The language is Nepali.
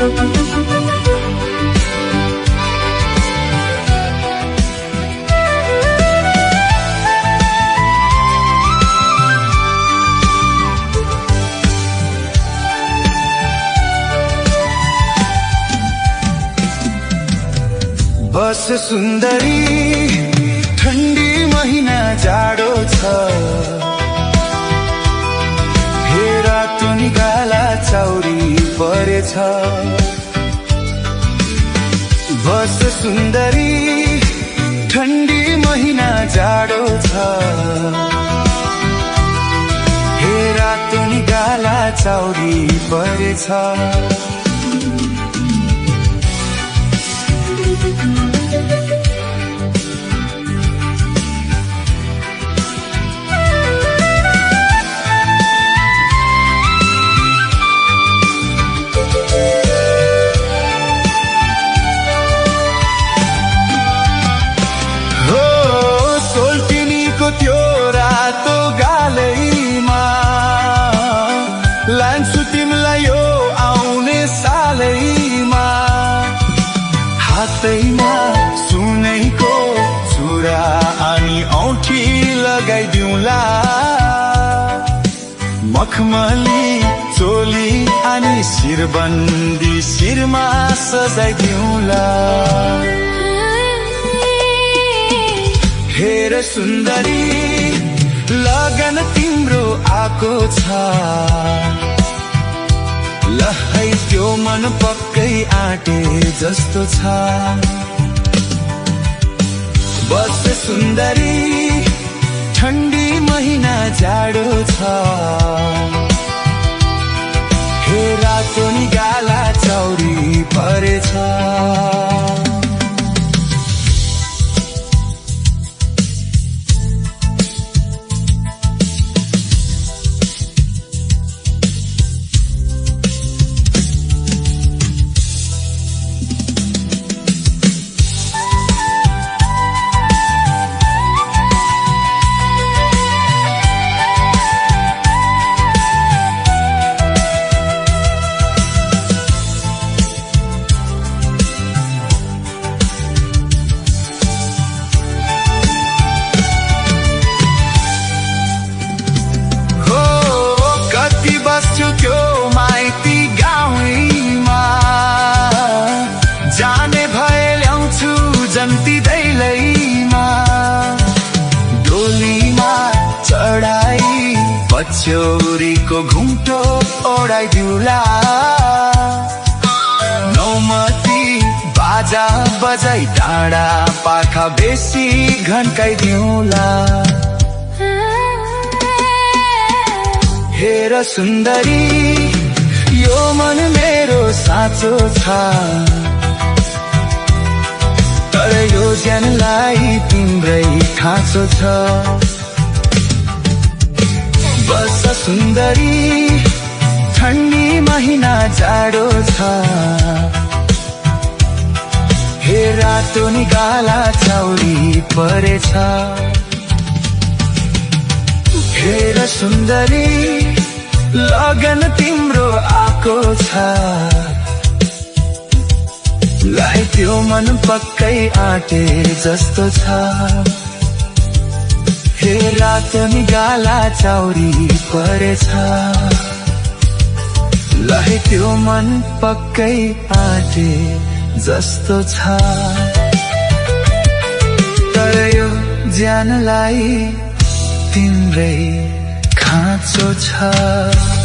बस सुन्दरी ठण्डी महिना जाडो छ हेरा तुनी गाला चाउरी परेछ बस सुन्दरी ठण्डी महिना जाडो छ हेरा तुनी गाला चाउरी परेछ त्यो रातो गालैमा लान्छु तिमीलाई यो आउने सालैमा हातैमा सुनैको चुरा अनि औँठी लगाइदिउँला मखमली चोली अनि शिरबन्दी शिरमा सजाइदिउँला हेर सुन्दरी लगन तिम्रो आको छ ल है त्यो मन पक्कै आँटे जस्तो छ बस सुन्दरी ठण्डी महिना जाडो छ हेरा तुनी गाला चाउरी परेछ त्यो माइती गाउँमा जाने भए ल्याउँछु जन्ती दैलैमा डोलीमा चढाई पछ्यौरीको घुम्टो ओढाइदिउँला नौमती बाजा बजाई डाँडा पाखा बेसी घन्काइदिउँला हेर सुन्दरी यो मन मेरो साँचो छ तर यो ज्यानलाई तिम्रै खाँचो छ बस सुन्दरी ठण्डी महिना जाडो छ हेरा तुनी गाला चाउरी परेछ हेर सुन्दरी लगन तिम्रो आको छ लाई त्यो मन पक्कै आँटे जस्तो छ हेरा तुनी गाला चाउरी परेछ लाई त्यो मन पक्कै आँटे जस्तो छ तर यो ज्यानलाई तिम्रै खाँचो छ